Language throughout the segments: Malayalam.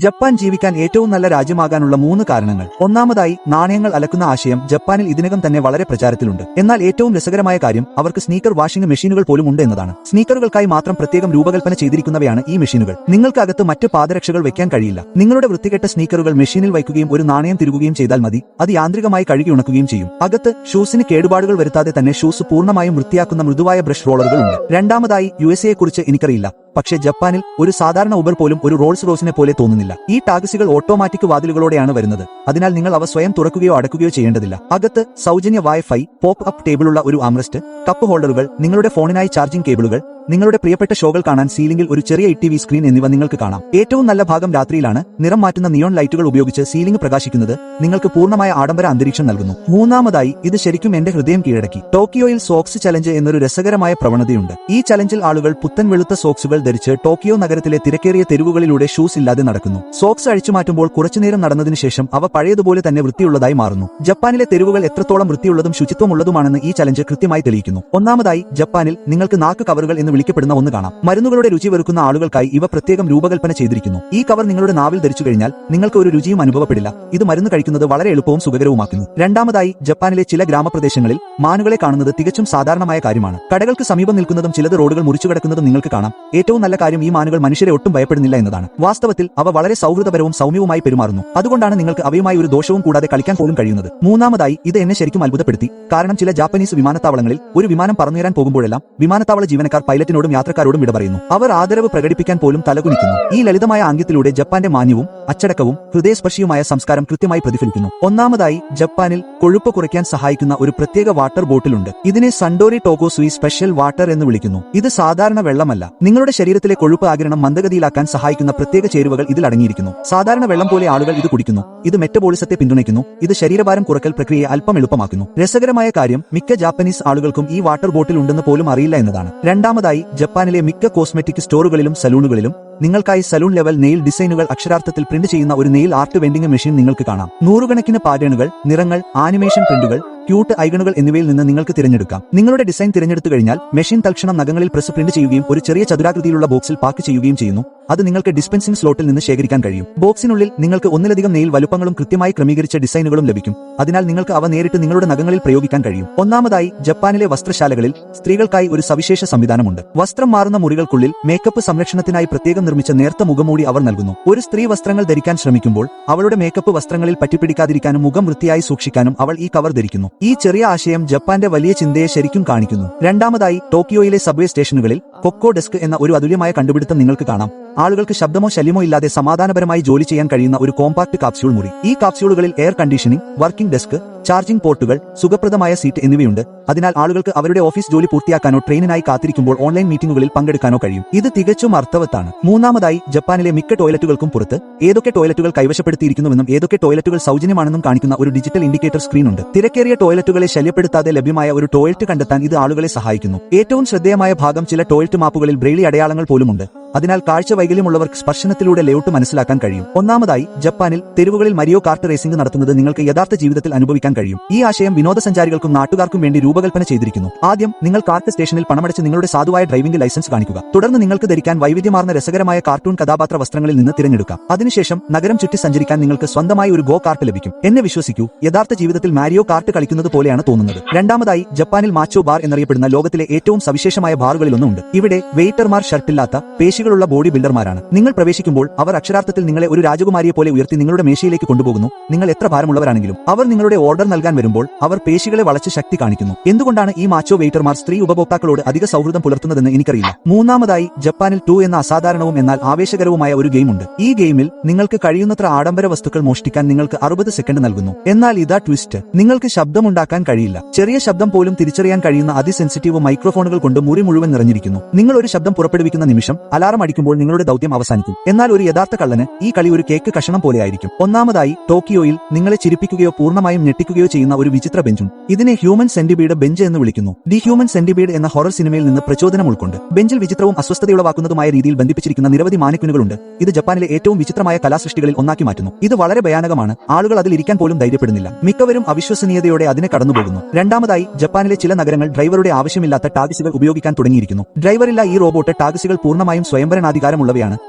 ജപ്പാൻ ജീവിക്കാൻ ഏറ്റവും നല്ല രാജ്യമാകാനുള്ള 3 കാരണങ്ങൾ. ഒന്നാമതായി, നാണയങ്ങൾ അലക്കുന്ന ആശയം ജപ്പാനിൽ ഇതിനകം തന്നെ വളരെ പ്രചാരത്തിലുണ്ട്. എന്നാൽ ഏറ്റവും രസകരമായ കാര്യം അവർക്ക് സ്നീക്കർ വാഷിംഗ് മെഷീനുകൾ പോലും ഉണ്ട് എന്നതാണ്. സ്നീക്കറുകൾക്കായി മാത്രം പ്രത്യേകം രൂപകൽപ്പന ചെയ്തിരിക്കുന്നവയാണ് ഈ മെഷീനുകൾ. നിങ്ങൾക്ക് അകത്ത് മറ്റ് പാദരക്ഷകൾ വെക്കാൻ കഴിയില്ല. നിങ്ങളുടെ വൃത്തികെട്ട സ്നീക്കറുകൾ മെഷീനിൽ വയ്ക്കുകയും ഒരു നാണയം തിരുകുകയും ചെയ്താൽ മതി. അത് യാന്ത്രികമായി കഴുകി ഉണക്കുകയും ചെയ്യും. അകത്ത് ഷൂസിന് കേടുപാടുകൾ വരുത്താതെ തന്നെ ഷൂസ് പൂർണ്ണമായും വൃത്തിയാക്കുന്ന മൃദുവായ ബ്രഷ് റോളറുകൾ ഉണ്ട്. രണ്ടാമതായി, യുഎസ്എയെ കുറിച്ച് എനിക്കറിയില്ല, പക്ഷേ ജപ്പാനിൽ ഒരു സാധാരണ ഉബർ പോലും ഒരു റോൾസ് റോയ്സിനെ പോലെ തോന്നുന്നില്ല. ഈ ടാക്സികൾ ഓട്ടോമാറ്റിക് വാതിലുകളോടെയാണ് വരുന്നത്. അതിനാൽ നിങ്ങൾ അവ സ്വയം തുറക്കുകയോ അടക്കുകയോ ചെയ്യേണ്ടതില്ല. അകത്ത് സൗജന്യ വൈഫൈ, പോപ്പ് അപ്പ് ടേബിളുള്ള ഒരു ആംറസ്റ്റ്, കപ്പ് ഹോൾഡറുകൾ, നിങ്ങളുടെ ഫോണിനായി ചാർജിംഗ് കേബിളുകൾ, നിങ്ങളുടെ പ്രിയപ്പെട്ട ഷോകൾ കാണാൻ സീലിംഗിൽ ഒരു ചെറിയ ടിവി സ്ക്രീൻ എന്നിവ നിങ്ങൾക്ക് കാണാം. ഏറ്റവും നല്ല ഭാഗം രാത്രിയിലാണ്. നിറം മാറ്റുന്ന നിയോൺ ലൈറ്റുകൾ ഉപയോഗിച്ച് സീലിംഗ് പ്രകാശിക്കുന്നത് നിങ്ങൾക്ക് പൂർണ്ണമായ ആഡംബര അന്തരീക്ഷം നൽകുന്നു. മൂന്നാമതായി, ഇത് ശരിക്കും എന്റെ ഹൃദയം കീഴടക്കി. ടോക്കിയോയിൽ സോക്സ് ചലഞ്ച് എന്നൊരു രസകരമായ പ്രവണതയുണ്ട്. ഈ ചലഞ്ചിൽ ആളുകൾ പുത്തൻ വെളുത്ത സോക്സുകൾ ധരിച്ച് ടോക്കിയോ നഗരത്തിലെ തിരക്കേറിയ തെരുവുകളിലൂടെ ഷൂസ് ഇല്ലാതെ നടക്കുന്നു. സോക്സ് അഴിച്ചുമാറ്റുമ്പോൾ കുറച്ചുനേരം നടന്നതിനു ശേഷം അവ പഴയതുപോലെ തന്നെ വൃത്തിയുള്ളതായി മാറുന്നു. ജപ്പാനിലെ തെരുവുകൾ എത്രത്തോളം വൃത്തിയുള്ളതും ശുചിത്വമുള്ളതുമാണെന്ന് ഈ ചലഞ്ച് കൃത്യമായി തെളിയിക്കുന്നു. ഒന്നാമതായി, ജപ്പാനിൽ നിങ്ങൾക്ക് നാക്ക് കവറുകൾ എന്ന് വിളിക്കപ്പെടുന്ന ഒന്ന് കാണാം. മരുന്നുകളുടെ രുചി വെറുക്കുന്ന ആളുകൾക്കായി ഇവ പ്രത്യേകം രൂപകൽപ്പന ചെയ്തിരിക്കുന്നു. ഈ കവർ നിങ്ങളുടെ നാവിൽ ധരിച്ചു കഴിഞ്ഞാൽ നിങ്ങൾക്ക് ഒരു രുചിയും അനുഭവപ്പെടില്ല. ഇത് മരുന്ന് കഴിക്കുന്നത് വളരെ എളുപ്പവും സുഖകരവുമാക്കുന്നു. രണ്ടാമതായി, ജപ്പാനിലെ ചില ഗ്രാമപ്രദേശങ്ങളിൽ മാനുകളെ കാണുന്നത് തികച്ചും സാധാരണമായ കാര്യമാണ്. കടകൾക്ക് സമീപം നിൽക്കുന്നതും ചിലത് റോഡുകൾ മുറിച്ചുകിടക്കുന്നതും നിങ്ങൾക്ക് കാണാം. ഏറ്റവും നല്ല കാര്യം, ഈ മാനുകൾ മനുഷ്യരെ ഒട്ടും ഭയപ്പെടുന്നില്ല എന്നതാണ്. വാസ്തവത്തിൽ അവ വളരെ സൗഹൃദപരവും സൗമ്യവുമായി പെരുമാറുന്നു. അതുകൊണ്ടാണ് നിങ്ങൾക്ക് അവയുമായി ഒരു ദോഷവും കൂടാതെ കളിക്കാൻ പോലും കഴിയുന്നത്. മൂന്നാമതായി, ഇത് എന്നെ ശരിക്കും അത്ഭുതപ്പെടുത്തി. കാരണം ചില ജാപ്പനീസ് വിമാനത്താവളങ്ങളിൽ ഒരു വിമാനം പറന്നുയരാൻ പോകുമ്പോഴെല്ലാം വിമാനത്താവള ജീവനക്കാർ പൈലറ്റിനോടും യാത്രക്കാരോടും വിട പറയുന്നു. അവർ ആദരവ് പ്രകടിപ്പിക്കാൻ പോലും തലകുനിക്കുന്നു. ഈ ലളിതമായ ആംഗ്യത്തിലൂടെ ജപ്പാന്റെ മാന്യവും അച്ചടക്കവും ഹൃദയസ്പർശിയുമായ സംസ്കാരം കൃത്യമായി പ്രതിഫലിക്കുന്നു. ഒന്നാമതായി, ജപ്പാനിൽ കൊഴുപ്പ് കുറയ്ക്കാൻ സഹായിക്കുന്ന ഒരു പ്രത്യേക വാട്ടർ ബോട്ടിലുണ്ട്. ഇതിനെ സണ്ടോറി ടോഗോസുയി സ്പെഷ്യൽ വാട്ടർ എന്ന് വിളിക്കുന്നു. ഇത് സാധാരണ വെള്ളമല്ല. നിങ്ങളുടെ ശരീരത്തിലെ കൊഴുപ്പ് ആഗിരണം മന്ദഗതിയിലാക്കാൻ സഹായിക്കുന്ന പ്രത്യേക ചേരുവകൾ ഇതിൽ അടങ്ങിയിരിക്കുന്നു. സാധാരണ വെള്ളം പോലെ ആളുകൾ ഇത് കുടിക്കുന്നു. ഇത് മെറ്റബോളിസത്തെ പിന്തുണയ്ക്കുന്നു. ഇത് ശരീരഭാരം കുറക്കൽ പ്രക്രിയയെ അല്പം എളുപ്പമാക്കുന്നു. രസകരമായ കാര്യം, മിക്ക ജാപ്പനീസ് ആളുകൾക്കും ഈ വാട്ടർ ബോട്ടിൽ ഉണ്ടെന്ന് പോലും അറിയില്ല എന്നതാണ്. രണ്ടാമതായി, ജപ്പാനിലെ മിക്ക കോസ്മെറ്റിക് സ്റ്റോറുകളിലും സലൂണുകളിലും നിങ്ങൾക്കായി സലൂൺ ലെവൽ നെയിൽ ഡിസൈനുകൾ അക്ഷരാർത്ഥത്തിൽ പ്രിന്റ് ചെയ്യുന്ന ഒരു നെയിൽ ആർട്ട് വെൻഡിംഗ് മെഷീൻ നിങ്ങൾക്ക് കാണാം. നൂറുകണക്കിന് പാറ്റേണുകൾ, നിറങ്ങൾ, ആനിമേഷൻ പ്രിന്റുകൾ, ക്യൂട്ട് ഐക്കണുകൾ എന്നിവയിൽ നിന്ന് നിങ്ങൾക്ക് തിരഞ്ഞെടുക്കാം. നിങ്ങളുടെ ഡിസൈൻ തിരഞ്ഞെടുത്തു കഴിഞ്ഞാൽ മെഷീൻ തൽക്ഷണം നഖങ്ങളിൽ പ്രസ് പ്രിന്റ് ചെയ്യുകയും ഒരു ചെറിയ ചതുരാകൃതിയിലുള്ള ബോക്സിൽ പാക്ക് ചെയ്യുകയും ചെയ്യുന്നു. അത് നിങ്ങൾക്ക് ഡിസ്പെൻസിംഗ് സ്ലോട്ടിൽ നിന്ന് ശേഖരിക്കാൻ കഴിയും. ബോക്സിനുള്ളിൽ നിങ്ങൾക്ക് ഒന്നിലധികം നെയിൽ വലുപ്പങ്ങളും കൃത്യമായി ക്രമീകരിച്ച ഡിസൈനുകളും ലഭിക്കും. അതിനാൽ നിങ്ങൾക്ക് അവ നേരിട്ട് നിങ്ങളുടെ നഖങ്ങളിൽ പ്രയോഗിക്കാൻ കഴിയും. ഒന്നാമതായി, ജപ്പാനിലെ വസ്ത്രശാലകളിൽ സ്ത്രീകൾക്കായി ഒരു സവിശേഷ സംവിധാനമുണ്ട്. വസ്ത്രം മാറുന്ന മുറികൾക്കുള്ളിൽ മേക്കപ്പ് സംരക്ഷണത്തിനായി പ്രത്യേകം നിർമ്മിച്ച നേർത്ത മുഖംമൂടി അവർ നൽകുന്നു. ഒരു സ്ത്രീ വസ്ത്രങ്ങൾ ധരിക്കാൻ ശ്രമിക്കുമ്പോൾ അവളുടെ മേക്കപ്പ് വസ്ത്രങ്ങളിൽ പറ്റിപ്പിടിക്കാതിരിക്കാനും മുഖം വൃത്തിയായി സൂക്ഷിക്കാനും അവൾ ഈ കവർ ധരിക്കുന്നു. ഈ ചെറിയ ആശയം ജപ്പാന്റെ വലിയ ചിന്തയെ ശരിക്കും കാണിക്കുന്നു. രണ്ടാമതായി, ടോക്കിയോയിലെ സബ്വേ സ്റ്റേഷനുകളിൽ കൊക്കോ ഡെസ്ക് എന്ന ഒരു അതുല്യമായ കണ്ടുപിടുത്തം നിങ്ങൾക്ക് കാണാം. ആളുകൾക്ക് ശബ്ദമോ ശല്യമോ ഇല്ലാതെ സമാധാനപരമായി ജോലി ചെയ്യാൻ കഴിയുന്ന ഒരു കോമ്പാക്ട് കാപ്സ്യൂൾ മുറി. ഈ കാപ്സ്യൂളുകളിൽ air conditioning, working desk, charging പോർട്ടുകൾ, സുഖപ്രദമായ സീറ്റ് എന്നിവയുണ്ട്. അതിനാൽ ആളുകൾക്ക് അവരുടെ ഓഫീസ് ജോലി പൂർത്തിയാക്കാനോ ട്രെയിനിനായി കാത്തിരിക്കുമ്പോൾ ഓൺലൈൻ മീറ്റിംഗുകളിൽ പങ്കെടുക്കാനോ കഴിയും. ഇത് തികച്ചും അർത്ഥവത്താണ്. മൂന്നാമതായി, ജപ്പാനിലെ മിക്ക ടോയ്ലറ്റുകൾക്കും പുറത്ത് ഏതൊക്കെ ടോയ്ലറ്റുകൾ കൈവശപ്പെടുത്തിയിരിക്കുന്നുവെന്നും ഏതൊക്കെ ടോയ്ലറ്റുകൾ സൗജന്യമാണെന്നും കാണിക്കുന്ന ഒരു ഡിജിറ്റൽ ഇൻഡിക്കേറ്റർ സ്ക്രീൻ ഉണ്ട്. തിരക്കേറിയ ടോയ്ലറ്റുകളെ ശല്യപ്പെടുത്താതെ ലഭ്യമായ ഒരു ടോയ്ലറ്റ് കണ്ടെത്താൻ ഇത് ആളുകളെ സഹായിക്കുന്നു. ഏറ്റവും ശ്രദ്ധേയമായ ഭാഗം, ചില ടോയ്ലറ്റ് മാപ്പുകളിൽ ബ്രെയിലി അടയാളങ്ങൾ പോലുമുണ്ട്. അതിനാൽ കാഴ്ച വൈകല്യമുള്ളവർക്ക് സ്പർശനത്തിലൂടെ ലേഔട്ട് മനസ്സിലാക്കാൻ കഴിയും. ഒന്നാമതായി, ജപ്പാനിൽ തെരുവുകളിൽ മരിയോ കാർട്ട് റേസിംഗ് നടത്തുന്നത് നിങ്ങൾക്ക് യഥാർത്ഥ ജീവിതത്തിൽ അനുഭവിക്കാൻ കഴിയും. ഈ ആശയം വിനോദസഞ്ചാരികൾക്കും നാട്ടുകാർക്കും വേണ്ടി രൂപകൽപ്പന ചെയ്തിരിക്കുന്നു. ആദ്യം, നിങ്ങൾ കാർട്ട് സ്റ്റേഷനിൽ പണമടച്ച് നിങ്ങളുടെ സാധുവായ ഡ്രൈവിംഗ് ലൈസൻസ് കാണിക്കുക. തുടർന്ന് നിങ്ങൾക്ക് ധരിക്കാൻ വൈവിധ്യമാർന്ന രസകരമായ കാർട്ടൂൺ കഥാപാത്ര വസ്ത്രങ്ങളിൽ നിന്ന് തിരഞ്ഞെടുക്കാം. അതിനുശേഷം നഗരം ചുറ്റി സഞ്ചരിക്കാൻ നിങ്ങൾക്ക് സ്വന്തമായി ഒരു ഗോ കാർട്ട് ലഭിക്കും. എന്നെ വിശ്വസിക്കൂ, യഥാർത്ഥ ജീവിതത്തിൽ മാരിയോ കാർട്ട് കളിക്കുന്നത് പോലെയാണ് തോന്നുന്നത്. രണ്ടാമതായി, ജപ്പാനിൽ മാച്ചോ ബാർ എന്നറിയപ്പെടുന്ന ലോകത്തിലെ ഏറ്റവും സവിശേഷമായ ബാറുകളിലൊന്നുണ്ട്. ഇവിടെ വെയിറ്റർമാർ ഷർട്ടില്ലാത്ത പേശികളുള്ള ബോഡി ബിൽഡർമാരാണ്. നിങ്ങൾ പ്രവേശിക്കുമ്പോൾ അവർ അക്ഷരാർത്ഥത്തിൽ നിങ്ങളെ ഒരു രാജകുമാരിയെ പോലെ ഉയർത്തി നിങ്ങളുടെ മേശയിലേക്ക് കൊണ്ടുപോകുന്നു. നിങ്ങൾ എത്ര ഭാരമുള്ളവരാണെങ്കിലും അവർ നിങ്ങളുടെ ഓർഡർ നൽകാൻ വരുമ്പോൾ അവർ പേശികളെ വളച്ച് ശക്തി കാണിക്കുന്നു. എന്തുകൊണ്ടാണ് ഈ മാച്ചോ വെയിറ്റർമാർ സ്ത്രീ ഉപഭോക്താക്കളോട് അധിക സൗഹൃദം പുലർത്തുന്നതെന്ന് എനിക്കറിയില്ല. മൂന്നാമതായി, ജപ്പാനിൽ 2 എന്ന അസാധാരണവും എന്നാൽ ആവേശകരവുമായ ഒരു ഗെയിമുണ്ട്. ഈ ഗെയിമിൽ നിങ്ങൾക്ക് കഴിയുന്നത്ര ആഡംബര വസ്തുക്കൾ മോഷ്ടിക്കാൻ നിങ്ങൾക്ക് 60 സെക്കൻഡ് നൽകുന്നു. എന്നാൽ ഇതാ ട്വിസ്റ്റ്, നിങ്ങൾക്ക് ശബ്ദമുണ്ടാക്കാൻ കഴിയില്ല. ചെറിയ ശബ്ദം പോലും തിരിച്ചറിയാൻ കഴിയുന്ന അതിസെൻസിറ്റീവ് മൈക്രോഫോണുകൾ കൊണ്ട് മുറി മുഴുവൻ നിറഞ്ഞിരിക്കുന്നു. നിങ്ങൾ ഒരു ശബ്ദം പുറപ്പെടുവിക്കുന്ന നിമിഷം അലാറം അടിക്കുമ്പോൾ നിങ്ങളുടെ ദൗത്യം അവസാനിക്കും. എന്നാൽ ഒരു യഥാർത്ഥ കള്ളന് ഈ കളി ഒരു കേക്ക് കഷണം പോലെയായിരിക്കും. ഒന്നാമതായി, ടോക്കിയോയിൽ നിങ്ങളെ ചിരിപ്പിക്കുകയോ പൂർണ്ണമായും ഞെട്ടിക്കുകയോ ചെയ്യുന്ന ഒരു വിചിത്ര ബെഞ്ചും. ഇതിനെ ഹ്യൂമൻ സെന്റിബീഡ് ബെഞ്ച് എന്ന് വിളിക്കുന്നു. ദി ഹ്യൂമൻ സെന്റിബീഡ് എന്ന ഹൊറർ സിനിമയിൽ നിന്ന് പ്രചോദനം ഉൾക്കൊണ്ട് ബെഞ്ചിൽ വിചിത്രവും അസ്വസ്ഥതയുളവാക്കുന്നതുമായ രീതിയിൽ ബന്ധിപ്പിച്ചിരിക്കുന്ന നിരവധി മാനിക്വിനുകളുണ്ട്. ഇത് ജപ്പാനിലെ ഏറ്റവും വിചിത്രമായ കലാസൃഷ്ടികളിൽ ഒന്നാക്കി മാറ്റുന്നു. ഇത് വളരെ ഭയാനകമാണ്. ആളുകൾ അതിൽ ഇരിക്കാൻ പോലും ധൈര്യപ്പെടുന്നില്ല. മിക്കവരും അവിശ്വസനീയതയോടെ അതിനെ കടന്നുപോകുന്നു. രണ്ടാമതായി, ജപ്പാനിലെ ചില നഗരങ്ങൾ ഡ്രൈവറുടെ ആവശ്യമില്ലാത്ത ടാക്സികൾ ഉപയോഗിക്കാൻ തുടങ്ങിയിരിക്കുന്നു. ഡ്രൈവറില്ല ഈ റോബോട്ട് ടാക്സികൾ പൂർണ്ണമായും സ്വയം സ്വയംഭരണാധികാരമുള്ളവയാണ്,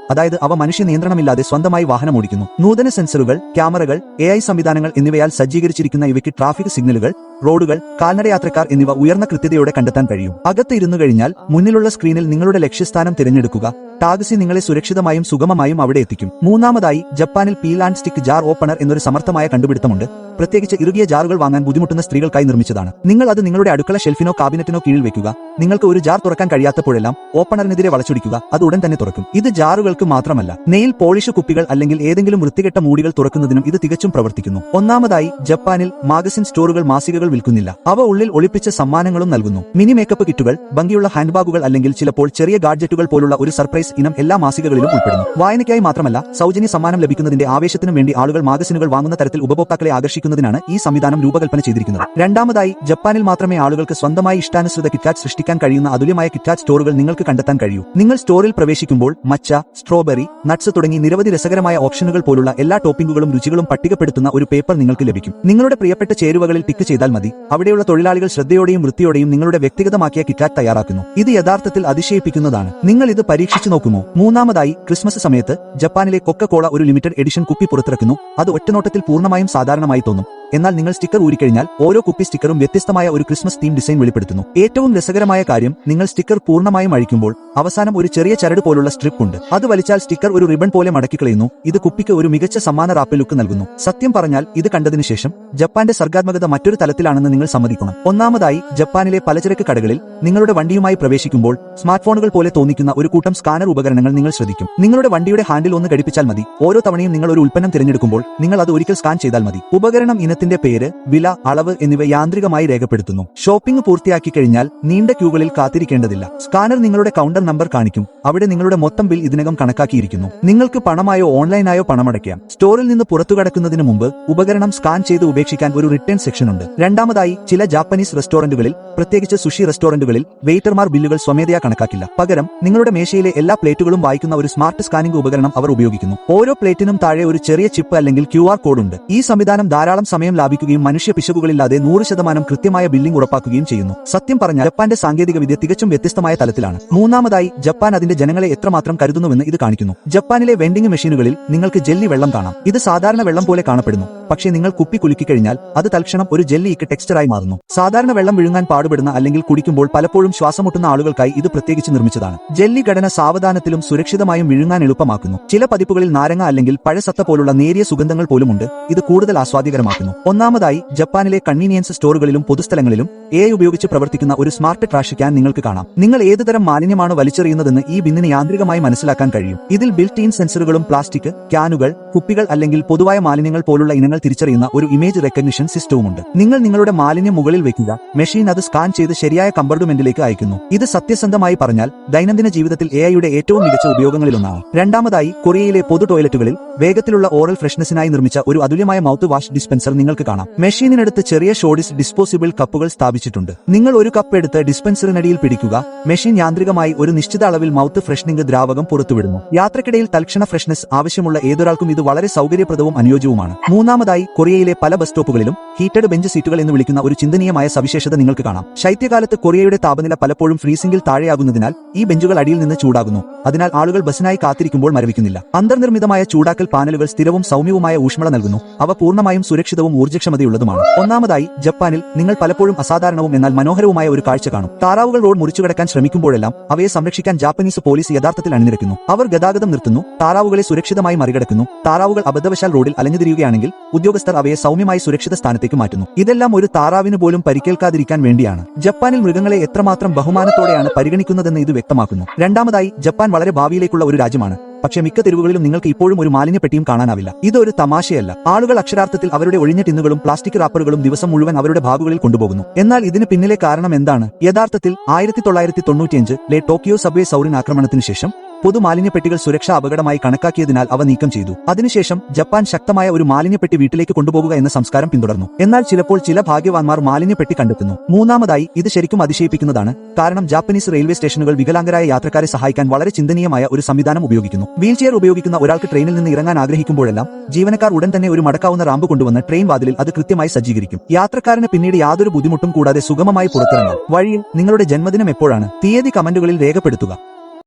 അതായത് അവ മനുഷ്യ നിയന്ത്രണമില്ലാതെ സ്വന്തമായി വാഹനം ഓടിക്കുന്നു. നൂതന സെൻസറുകൾ, ക്യാമറകൾ, AI സംവിധാനങ്ങൾ എന്നിവയാൽ സജ്ജീകരിച്ചിരിക്കുന്ന ഇവയ്ക്ക് ട്രാഫിക് സിഗ്നലുകൾ, റോഡുകൾ, കാൽനടയാത്രക്കാർ എന്നിവ ഉയർന്ന കൃത്യതയോടെ കണ്ടെത്താൻ കഴിയും. അകത്ത് ഇരുന്നു കഴിഞ്ഞാൽ മുന്നിലുള്ള സ്ക്രീനിൽ നിങ്ങളുടെ ലക്ഷ്യസ്ഥാനം തിരഞ്ഞെടുക്കുക. ടാക്സി നിങ്ങളെ സുരക്ഷിതമായും സുഗമമായും അവിടെ എത്തിക്കും. മൂന്നാമതായി, ജപ്പാനിൽ peel and stick jar opener എന്നൊരു സമർത്ഥമായ കണ്ടുപിടുത്തമുണ്ട്. പ്രത്യേകിച്ച് ഇറുകിയ ജാറുകൾ വാങ്ങാൻ ബുദ്ധിമുട്ടുന്ന സ്ത്രീകൾക്കായി നിർമ്മിച്ചതാണ്. നിങ്ങൾ അത് നിങ്ങളുടെ അടുക്കള ഷെൽഫിനോ കാബിനറ്റിനോ കീഴിൽ വെക്കുക. നിങ്ങൾക്ക് ഒരു ജാർ തുറക്കാൻ കഴിയാത്തപ്പോഴെല്ലാം ഓപ്പണറിനെതിരെ വളച്ചൊടിക്കുക, അത് ഉടൻ തന്നെ തുറക്കും. ഇത് ജാറുകൾക്ക് മാത്രമല്ല, നെയിൽ പോളിഷ് കുപ്പികൾ അല്ലെങ്കിൽ ഏതെങ്കിലും വൃത്തികെട്ട മൂടികൾ തുറക്കുന്നതിനും ഇത് തികച്ചും പ്രവർത്തിക്കുന്നു. ഒന്നാമതായി, ജപ്പാനിൽ മാഗസിൻ സ്റ്റോറുകൾ മാസികകൾ വിൽക്കുന്നില്ല. അവ ഉള്ളിൽ ഒളിപ്പിച്ച സമ്മാനങ്ങളും നൽകുന്നു. മിനി മേക്കപ്പ് കിറ്റുകൾ, ഭംഗിയുള്ള ഹാൻഡ് ബാഗുകൾ അല്ലെങ്കിൽ ചിലപ്പോൾ ചെറിയ ഗാഡ്ജറ്റുകൾ പോലുള്ള ഒരു സർപ്രൈസ് ഇനം എല്ലാ മാസികകളിലും ഉൾപ്പെടുന്നു. വായനയ്ക്കായി മാത്രമല്ല, സൗജന്യ സമ്മാനം ലഭിക്കുന്നതിന്റെ ആവേശത്തിനും വേണ്ടി ആളുകൾ മാഗസിനുകൾ വാങ്ങുന്ന തരത്തിൽ ഉപഭോക്താക്കളെ ആകർഷിക്കുന്നതിനാണ് ഈ സംവിധാനം രൂപകൽപ്പന ചെയ്തിരിക്കുന്നത്. രണ്ടാമതായി, ജപ്പാനിൽ മാത്രമേ ആളുകൾക്ക് സ്വന്തമായി ഇഷ്ടാനുസൃത കിറ്റ്കാറ്റ് സൃഷ്ടിക്കാൻ കഴിയുന്ന അതുല്യമായ കിറ്റ്കാറ്റ് സ്റ്റോറുകൾ നിങ്ങൾക്ക് കണ്ടെത്താൻ കഴിയൂ. നിങ്ങൾ സ്റ്റോറിൽ പ്രവേശിക്കുമ്പോൾ മച്ച, സ്ട്രോബെറി, നട്ട്സ് തുടങ്ങി നിരവധി രസകരമായ ഓപ്ഷനുകൾ പോലുള്ള എല്ലാ ടോപ്പിംഗുകളും രുചികളും പട്ടികപ്പെടുത്തുന്ന ഒരു പേപ്പർ നിങ്ങൾക്ക് ലഭിക്കും. നിങ്ങളുടെ പ്രിയപ്പെട്ട ചേരുവകളിൽ ടിക്ക് ചെയ്താൽ മതി. അവിടെയുള്ള തൊഴിലാളികൾ ശ്രദ്ധയോടെയും വൃത്തിയോടെയും നിങ്ങളുടെ വ്യക്തിഗതമാക്കിയ കിറ്റ്കാറ്റ് തയ്യാറാക്കുന്നു. ഇത് യഥാർത്ഥത്തിൽ അതിശയിപ്പിക്കുന്നതാണ്. നിങ്ങൾ ഇത് പരീക്ഷിച്ചു നോക്കുമോ? മൂന്നാമതായി, ക്രിസ്മസ് സമയത്ത് ജപ്പാനിലെ കൊക്കക്കോള ഒരു ലിമിറ്റഡ് എഡിഷൻ കുപ്പി പുറത്തിറക്കുന്നു. അത് ഒറ്റനോട്ടത്തിൽ പൂർണ്ണമായും സാധാരണമായി തോന്നും. എന്നാൽ നിങ്ങൾ സ്റ്റിക്കർ ഊരിക്കഴിഞ്ഞാൽ ഓരോ കുപ്പി സ്റ്റിക്കറും വ്യത്യസ്തമായ ഒരു ക്രിസ്മസ് തീം ഡിസൈൻ വെളിപ്പെടുത്തുന്നു. ഏറ്റവും രസകരമായ കാര്യം, നിങ്ങൾ സ്റ്റിക്കർ പൂർണ്ണമായും അഴിക്കുമ്പോൾ അവസാനം ഒരു ചെറിയ ചരട് പോലുള്ള സ്ട്രിപ്പ് ഉണ്ട്. അത് വലിച്ചാൽ സ്റ്റിക്കർ ഒരു റിബൺ പോലെ മടക്കിക്കളയുന്നു. ഇത് കുപ്പിക്ക് ഒരു മികച്ച സമ്മാന റാപ്പ് ലുക്ക് നൽകുന്നു. സത്യം പറഞ്ഞാൽ ഇത് കണ്ടതിനു ശേഷം ജപ്പാന്റെ സർഗാത്മകത മറ്റൊരു തലത്തിലാണെന്ന് നിങ്ങൾ സമ്മതിക്കണം. ഒന്നാമതായി, ജപ്പാനിലെ പലചരക്ക് കടകളിൽ നിങ്ങളുടെ വണ്ടിയുമായി പ്രവേശിക്കുമ്പോൾ സ്മാർട്ട്ഫോണുകൾ പോലെ തോന്നിക്കുന്ന ഒരു കൂട്ടം സ്കാനർ ഉപകരണങ്ങൾ നിങ്ങൾ ശ്രദ്ധിക്കും. നിങ്ങളുടെ വണ്ടിയുടെ ഹാൻഡിൽ ഒന്ന് ഘടിപ്പിച്ചാൽ മതി. ഓരോ തവണയും നിങ്ങൾ ഒരു ഉൽപ്പന്നം തിരഞ്ഞെടുക്കുമ്പോൾ നിങ്ങൾ അത് ഒരിക്കൽ സ്കാൻ ചെയ്താൽ മതി. ഉപകരണം ഇനത്തിന്റെ പേര്, വില, അളവ് എന്നിവ യാന്ത്രികമായി രേഖപ്പെടുത്തുന്നു. ഷോപ്പിംഗ് പൂർത്തിയാക്കി കഴിഞ്ഞാൽ നീണ്ട ക്യൂകളിൽ കാത്തിരിക്കേണ്ടതില്ല. സ്കാനർ നിങ്ങളുടെ കൗണ്ടർ നമ്പർ കാണിക്കും. അവിടെ നിങ്ങളുടെ മൊത്തം ബിൽ ഇതിനകം കണക്കാക്കിയിരിക്കുന്നു. നിങ്ങൾക്ക് പണമായോ ഓൺലൈനായോ പണമടയ്ക്കാം. സ്റ്റോറിൽ നിന്ന് പുറത്തു കടക്കുന്നതിന് മുമ്പ് ഉപകരണം സ്കാൻ ചെയ്ത് ഉപേക്ഷിക്കാൻ ഒരു റിട്ടേൺ സെക്ഷൻ ഉണ്ട്. രണ്ടാമതായി, ചില ജാപ്പനീസ് റെസ്റ്റോറന്റുകളിൽ, പ്രത്യേകിച്ച് സുഷി റെസ്റ്റോറന്റുകളിൽ, വെയിറ്റർമാർ ബില്ലുകൾ സ്വമേധയാ കണക്കാക്കില്ല. പകരം നിങ്ങളുടെ മേശയിലെ എല്ലാ പ്ലേറ്റുകളും വായിക്കുന്ന ഒരു സ്മാർട്ട് സ്കാനിംഗ് ഉപകരണം അവർ ഉപയോഗിക്കുന്നു. ഓരോ പ്ലേറ്റിനും താഴെ ഒരു ചെറിയ ചിപ്പ് അല്ലെങ്കിൽ QR കോഡ് ഉണ്ട്. ഈ സംവിധാനം ധാരാളം സമയം ലാഭിക്കുകയും മനുഷ്യ പിശകുകളില്ലാതെ 100% കൃത്യമായ ബില്ലിംഗ് ഉറപ്പാക്കുകയും ചെയ്യുന്നു. സത്യം പറഞ്ഞാൽ ജപ്പാന്റെ സാങ്കേതികവിദ്യ തികച്ചും വ്യത്യസ്തമായ തലത്തിലാണ്. മൂന്നാമതായി, ജപ്പാൻ അതിന്റെ ജനങ്ങളെ എത്രമാത്രം കരുതുന്നുവെന്ന് ഇത് കാണിക്കുന്നു. ജപ്പാനിലെ വെൻഡിംഗ് മെഷീനുകളിൽ നിങ്ങൾക്ക് ജെല്ലി വെള്ളം കാണാം. ഇത് സാധാരണ വെള്ളം പോലെ കാണപ്പെടുന്നു. പക്ഷേ നിങ്ങൾ കുപ്പി കുലുക്കിക്കഴിഞ്ഞാൽ അത് തൽക്ഷണം ഒരു ജെല്ലിക്ക് ടെക്സ്ചറായി മാറുന്നു. സാധാരണ വെള്ളം വിഴുങ്ങാൻ പാടുപെടുന്ന അല്ലെങ്കിൽ കുടിക്കുമ്പോൾ പലപ്പോഴും ശ്വാസമുട്ടുന്ന ആളുകൾക്കായി ഇത് പ്രത്യേകിച്ച് നിർമ്മിച്ചതാണ്. ജെല്ലി ഘടന സാവധാനത്തിലും സുരക്ഷിതമായും വിഴുങ്ങാൻ എളുപ്പമാക്കുന്നു. ചില പതിപ്പുകളിൽ നാരങ്ങ അല്ലെങ്കിൽ പഴസത്ത പോലുള്ള നേരിയ സുഗന്ധങ്ങൾ പോലുമുണ്ട്. ഇത് കൂടുതൽ ആസ്വാദികരമാക്കുന്നു. ഒന്നാമതായി, ജപ്പാനിലെ കൺവീനിയൻസ് സ്റ്റോറുകളിലും പൊതുസ്ഥലങ്ങളിലും AI ഉപയോഗിച്ച് പ്രവർത്തിക്കുന്ന ഒരു സ്മാർട്ട് ട്രാഷ് ക്യാൻ നിങ്ങൾക്ക് കാണാം. നിങ്ങൾ ഏതുതരം മാലിന്യമാണ് വലിച്ചെറിയുന്നതെന്ന് ഈ ബിന്നിന് യാന്ത്രികമായി മനസ്സിലാക്കാൻ കഴിയും. ഇതിൽ ബിൽറ്റ് ഇൻ സെൻസറുകളും പ്ലാസ്റ്റിക്, ക്യാനുകൾ, കുപ്പികൾ അല്ലെങ്കിൽ പൊതുവായ മാലിന്യങ്ങൾ പോലുള്ള ഇനങ്ങൾ തിരിച്ചറിയുന്ന ഒരു ഇമേജ് റെക്കഗ്നിഷൻ സിസ്റ്റവുമുണ്ട്. നിങ്ങൾ നിങ്ങളുടെ മാലിന്യം മുകളിൽ വെക്കുക, മെഷീൻ അത് സ്കാൻ ചെയ്ത് ശരിയായ കമ്പാർട്ട്മെന്റിലേക്ക് അയക്കുന്നു. ഇത് സത്യസന്ധമായി പറഞ്ഞാൽ ദൈനംദിന ജീവിതത്തിൽ AIയുടെ ഏറ്റവും മികച്ച ഉപയോഗങ്ങളിലൊന്നാണ്. രണ്ടാമതായി, കൊറിയയിലെ പൊതു ടോയ്ലറ്റുകളിൽ വേഗത്തിലുള്ള ഓറൽ ഫ്രഷ്നസിനായി നിർമ്മിച്ച ഒരു അതുല്യമായ മൗത്ത് വാഷ് ഡിസ്പെൻസർ നിങ്ങൾക്ക് കാണാം. മെഷീനിനടുത്ത് ചെറിയ ഷോഡിസ് ഡിസ്പോസിബിൾ കപ്പുകൾ സ്ഥാപിച്ചിട്ടുണ്ട്. നിങ്ങൾ ഒരു കപ്പ് എടുത്ത് ഡിസ്പെൻസറിനടിയിൽ പിടിക്കുക, മെഷീൻ യാന്ത്രികമായി ഒരു നിശ്ചിത അളവിൽ മൗത്ത് ഫ്രഷ്നിംഗ് ദ്രാവകം പുറത്തുവിടുന്നു. യാത്രക്കിടയിൽ തൽക്ഷണ ഫ്രഷ്നസ് ആവശ്യമുള്ള ഏതൊരാൾക്കും ഇത് വളരെ സൗകര്യപ്രദവും അനുയോജ്യവുമാണ്. മൂന്നാമതായി, കൊറിയയിലെ പല ബസ് സ്റ്റോപ്പുകളിലും ഹീറ്റഡ് ബെഞ്ച് സീറ്റുകൾ എന്ന് വിളിക്കുന്ന ഒരു ചിന്തനീയമായ സവിശേഷത നിങ്ങൾക്ക് കാണാം. ശൈത്യകാലത്ത് കൊറിയയുടെ താപനില പലപ്പോഴും ഫ്രീസിംഗിൽ താഴെയാകുന്നതിനാൽ ഈ ബെഞ്ചുകൾ അടിയിൽ നിന്ന് ചൂടാകുന്നു. അതിനാൽ ആളുകൾ ബസിനായി കാത്തിരിക്കുമ്പോൾ മരവിക്കുന്നില്ല. അന്തർനിർമ്മിതമായ ചൂടാക്കൽ പാനലുകൾ സ്ഥിരവും സൗമ്യവുമായ ഊഷ്മള നൽകുന്നു. അവ പൂർണ്ണമായും സുരക്ഷിതവും ഊർജ്ജക്ഷമതയുള്ളതുമാണ്. ഒന്നാമതായി, ജപ്പാനിൽ നിങ്ങൾ പലപ്പോഴും അസാധാരണവും എന്നാൽ മനോഹരവുമായ ഒരു കാഴ്ച കാണും. താറാവുകൾ റോഡ് മുറിച്ചുകടക്കാൻ ശ്രമിക്കുമ്പോഴെല്ലാം അവയെ സംരക്ഷിക്കാൻ ജാപ്പനീസ് പോലീസ് യഥാർത്ഥത്തിൽ അണിനിരക്കുന്നു. അവർ ഗതാഗതം നിർത്തുന്നു, താറാവുകളെ സുരക്ഷിതമായി മറികടക്കുന്നു. താറാവുകൾ അബദ്ധവശാൽ റോഡിൽ അലഞ്ഞുതിരിയുകയാണെങ്കിൽ ഉദ്യോഗസ്ഥർ അവയെ സൗമ്യമായി സുരക്ഷിത സ്ഥാനത്തേക്ക് മാറ്റുന്നു. ഇതെല്ലാം ഒരു താറാവിന് പോലും പരിക്കേൽക്കാതിരിക്കാൻ വേണ്ടിയാണ്. ജപ്പാനിൽ മൃഗങ്ങളെ എത്രമാത്രം ബഹുമാനത്തോടെയാണ് പരിഗണിക്കുന്നതെന്ന് ഇത് വ്യക്തമാക്കുന്നു. രണ്ടാമതായി, ജപ്പാൻ വളരെ ഭാവിയിലേക്കുള്ള ഒരു രാജ്യമാണ്. പക്ഷേ മിക്ക തെരുവുകളിലും നിങ്ങൾക്ക് ഇപ്പോഴും ഒരു മാലിന്യപ്പെട്ടിയും കാണാനാവില്ല. ഇതൊരു തമാശയല്ല. ആളുകൾ അക്ഷരാർത്ഥത്തിൽ അവരുടെ ഒഴിഞ്ഞ ടിന്നുകളും പ്ലാസ്റ്റിക് റാപ്പറുകളും ദിവസം മുഴുവൻ അവരുടെ ബാഗുകളിൽ കൊണ്ടുപോകുന്നു. എന്നാൽ ഇതിന് പിന്നിലെ കാരണം എന്താണ്? യഥാർത്ഥത്തിൽ 1995-ലെ ടോക്കിയോ സബ്വേ സൗറിൻ ആക്രമണത്തിന് ശേഷം പൊതു മാലിന്യപ്പെട്ടികൾ സുരക്ഷാ അപകടമായി കണക്കാക്കിയതിനാൽ അവ നീക്കം ചെയ്തു. അതിനുശേഷം ജപ്പാൻ ശക്തമായ ഒരു മാലിന്യപ്പെട്ടി വീട്ടിലേക്ക് കൊണ്ടുപോകുക എന്ന സംസ്കാരം പിന്തുടർന്നു. എന്നാൽ ചിലപ്പോൾ ചില ഭാഗ്യവാന്മാർ മാലിന്യപ്പെട്ടി കണ്ടെത്തുന്നു. മൂന്നാമതായി, ഇത് ശരിക്കും അതിശയിപ്പിക്കുന്നതാണ്. കാരണം ജാപ്പനീസ് റെയിൽവേ സ്റ്റേഷനുകൾ വികലാംഗരായ യാത്രക്കാരെ സഹായിക്കാൻ വളരെ ചിന്തനീയമായ ഒരു സംവിധാനം ഉപയോഗിക്കുന്നു. വീൽചെയർ ഉപയോഗിക്കുന്ന ഒരാൾക്ക് ട്രെയിനിൽ നിന്ന് ഇറങ്ങാൻ ആഗ്രഹിക്കുമ്പോഴെല്ലാം ജീവനക്കാർ ഉടൻ തന്നെ ഒരു മടക്കാവുന്ന റാമ്പ് കൊണ്ടുവന്ന് ട്രെയിൻ വാതിലിൽ അത് കൃത്യമായി സജ്ജീകരിക്കും. യാത്രക്കാരന് പിന്നീട് യാതൊരു ബുദ്ധിമുട്ടും കൂടാതെ സുഗമമായി പുറത്തിറങ്ങാം. വഴിയിൽ നിങ്ങളുടെ ജന്മദിനം എപ്പോഴാണ്? തീയതി കമന്റുകളിൽ രേഖപ്പെടുത്തുക.